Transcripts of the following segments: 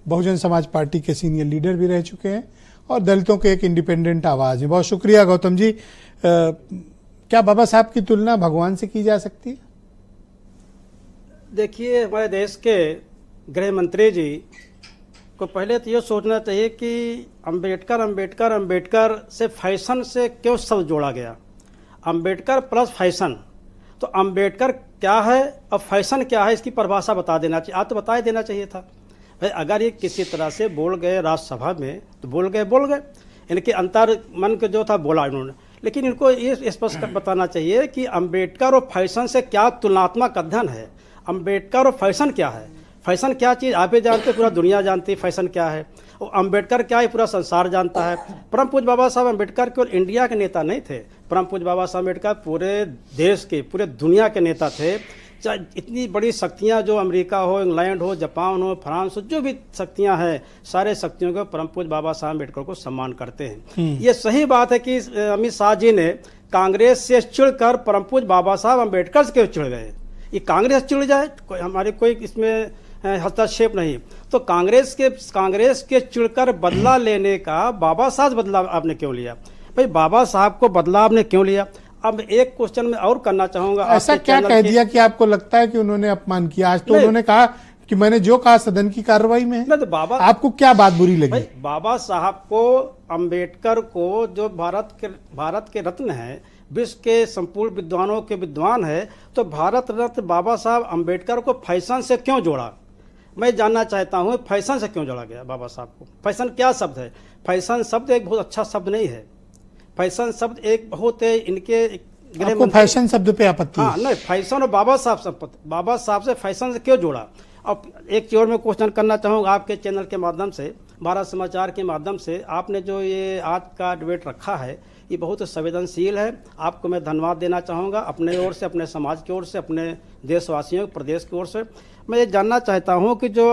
Bahujan Samaj party के senior leader भी रह चुके हैं और दलितों के एक इंडिपेंडेंट आवाज है। बहुत शुक्रिया गौतम जी। क्या बाबा साहब की तुलना भगवान से की जा सकती है? देखिए, हमारे देश के गृह मंत्री जी को पहले तो ये सोचना चाहिए कि अंबेडकर से फैशन से क्यों शब्द जोड़ा गया। अंबेडकर प्लस फैशन, तो अंबेडकर क्या है और फैशन क्या है, इसकी परिभाषा बता देना चाहिए। आप तो बता ही देना चाहिए था भाई। अगर ये किसी तरह से बोल गए राज्यसभा में तो बोल गए, इनके अंतर मन के जो था बोला इन्होंने, लेकिन इनको ये स्पष्ट बताना चाहिए कि अंबेडकर और फैशन से क्या तुलनात्मक अध्ययन है। अंबेडकर और फैशन क्या है, फैशन क्या चीज़ आप भी जानते, पूरा दुनिया जानती है फैशन क्या है, और अंबेडकर क्या है पूरा संसार जानता है। परम पूज्य बाबा साहब अंबेडकर केवल इंडिया के नेता नहीं थे, परम पूज्य बाबा साहब अंबेडकर पूरे देश के, पूरे दुनिया के नेता थे। चाहे इतनी बड़ी शक्तियां जो अमेरिका हो, इंग्लैंड हो, जापान हो, फ्रांस हो, जो भी शक्तियां हैं, सारे शक्तियों को परम पूज्य बाबा साहब अंबेडकर को सम्मान करते हैं। ये सही बात है कि अमित शाह जी ने कांग्रेस से चिढ़कर परम पूज्य बाबा साहब अंबेडकर से क्यों चिढ़ गए। ये कांग्रेस चिढ़ जाए, हमारे कोई इसमें हस्तक्षेप नहीं। तो कांग्रेस के चिढ़कर बदला लेने का बाबा साहब बदला आपने क्यों लिया भाई? बाबा साहब को बदला आपने क्यों लिया? अब एक क्वेश्चन मैं और करना चाहूंगा। ऐसा क्या कह दिया कि आपको लगता है कि उन्होंने अपमान किया? आज तो उन्होंने कहा कि मैंने जो कहा सदन की कार्रवाई में है। तो बाबा, आपको क्या बात बुरी लगी? बाबा साहब को, अंबेडकर को, जो भारत के रत्न है, विश्व के संपूर्ण विद्वानों के विद्वान है, तो भारत रत्न बाबा साहब अंबेडकर को फैशन से क्यों जोड़ा? मैं जानना चाहता हूँ फैशन से क्यों जोड़ा गया बाबा साहब को? फैशन क्या शब्द है? फैशन शब्द एक बहुत अच्छा शब्द नहीं है। फैशन शब्द एक बहुत इनके आपको फैशन शब्द पे आपत्ति? हाँ, नहीं, फैशन और बाबा साहब से फैशन से क्यों जोड़ा? अब एक चीज और मैं क्वेश्चन करना चाहूँगा आपके चैनल के माध्यम से, भारत समाचार के माध्यम से। आपने जो ये आज का डिबेट रखा है ये बहुत संवेदनशील है। आपको मैं धन्यवाद देना चाहूँगा अपने ओर से, अपने समाज की ओर से, अपने देशवासियों प्रदेश की ओर से। मैं ये जानना चाहता हूँ कि जो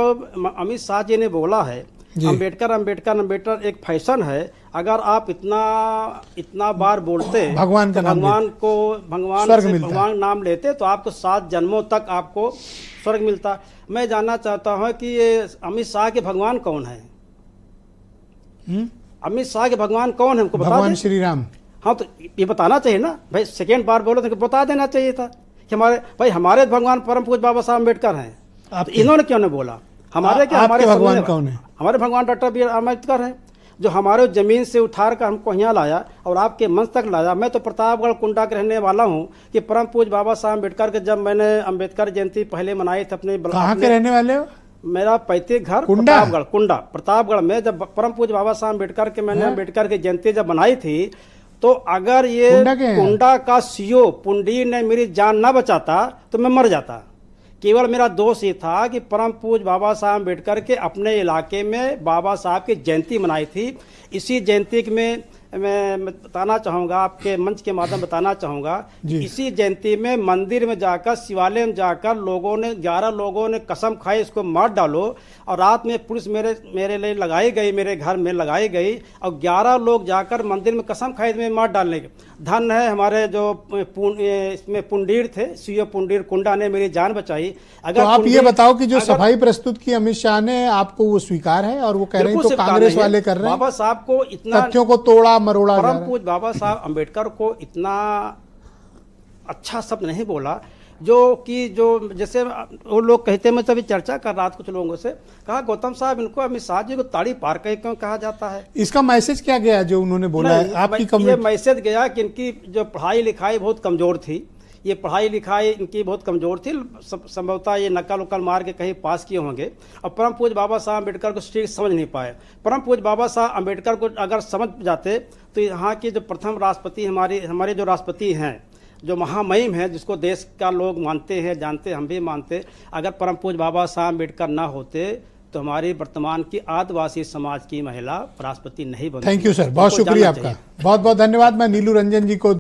अमित शाह जी ने बोला है अंबेडकर एक फैशन है, अगर आप इतना बार बोलते भगवान नाम लेते तो आपको 7 जन्मों तक आपको स्वर्ग मिलता। मैं जानना चाहता हूँ कि ये अमित शाह के भगवान कौन है? अमित शाह के भगवान कौन है हमको बता भगवान श्री राम। हाँ, तो ये बताना चाहिए ना भाई। सेकेंड बार बोलो तो बता देना चाहिए था कि हमारे भगवान परम पूज्य बाबा साहब अम्बेडकर हैं। तो इन्होंने क्यों नहीं बोला? हमारे भगवान कौन है? हमारे भगवान डॉक्टर बी आर अम्बेडकर हैं, जो हमारे जमीन से उठाकर हमको यहाँ लाया और आपके मंच तक लाया। मैं तो प्रतापगढ़ कुंडा के रहने वाला हूँ कि परम पूज्य बाबा साहब अम्बेडकर के जब मैंने अम्बेडकर जयंती पहले मनाई थी अपने। कहाँ के रहने वाले हो? मेरा पैतृक घर प्रतापगढ़ में जब परम पूज्य बाबा साहब अम्बेडकर के मैंने अम्बेडकर की जयंती जब बनाई थी, तो अगर ये कुंडा का सीओ पुंडीर ने मेरी जान ना बचाता तो मैं मर जाता। केवल मेरा दोष ये था कि परम पूज्य बाबा साहब अम्बेडकर के अपने इलाके में बाबा साहब की जयंती मनाई थी। इसी जयंती में मैं बताना चाहूँगा, आपके मंच के माध्यम बताना चाहूँगा, इसी जयंती में मंदिर में जाकर, शिवालय में जाकर 11 लोगों ने कसम खाई इसको मार डालो, और रात में पुलिस मेरे लिए लगाई गई, मेरे घर में लगाई गई, और 11 लोग जाकर मंदिर में कसम खाई में मार डालने के। धन है हमारे जो इसमें पुंडीर थे, सीओ पुंडीर कुंडा ने मेरी जान बचाई। अगर तो आप ये बताओ कि जो सफाई प्रस्तुत की अमित शाह ने, आपको वो स्वीकार है? और वो कह रहे हैं तो कांग्रेस वाले कर रहे हैं बाबा साहब को इतना तथ्यों को तोड़ा मरोड़ा। परम पूज्य बाबा साहब अम्बेडकर को इतना अच्छा शब्द नहीं बोला, जो जैसे वो लोग कहते हैं। मैं तभी चर्चा कर रहा था कुछ लोगों से, कहा गौतम साहब इनको अमित शाह जी को ताड़ी पार कर क्यों कहा जाता है? इसका मैसेज क्या गया जो उन्होंने बोला है आपकी? ये मैसेज गया कि इनकी जो पढ़ाई लिखाई बहुत कमजोर थी। ये पढ़ाई लिखाई इनकी बहुत कमजोर थी, संभवतः ये नकल उकल मार के कहीं पास किए होंगे, और परम पूज्य बाबा साहब अम्बेडकर को ठीक समझ नहीं पाए। परम पूज्य बाबा साहब अम्बेडकर को अगर समझ जाते तो यहाँ के जो प्रथम राष्ट्रपति हमारे जो राष्ट्रपति हैं, जो महामहिम है, जिसको देश का लोग मानते हैं, जानते, हम भी मानते, अगर परम पूज्य बाबा साहब अम्बेडकर ना होते तो हमारी वर्तमान की आदिवासी समाज की महिला राष्ट्रपति नहीं बनती। थैंक यू सर, बहुत शुक्रिया आपका, बहुत बहुत धन्यवाद। मैं नीलू रंजन जी को